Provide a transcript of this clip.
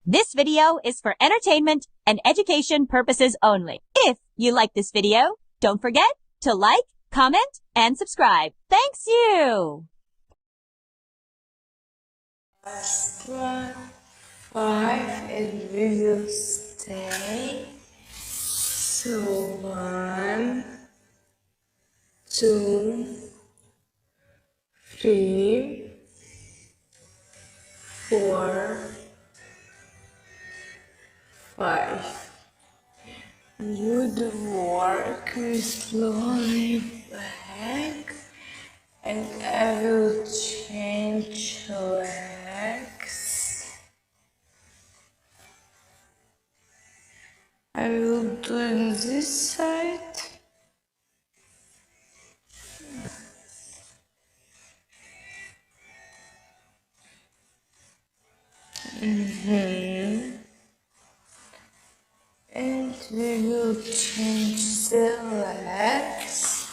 This video is for entertainment and education purposes only. If you like this video, don't forget to like, comment, and subscribe. Thanks you! Part 5 and we will stay. So 1, 2, 3, 4, 5. Good work, we slowly back and I will change legs. I will do on this side. And we will change the legs.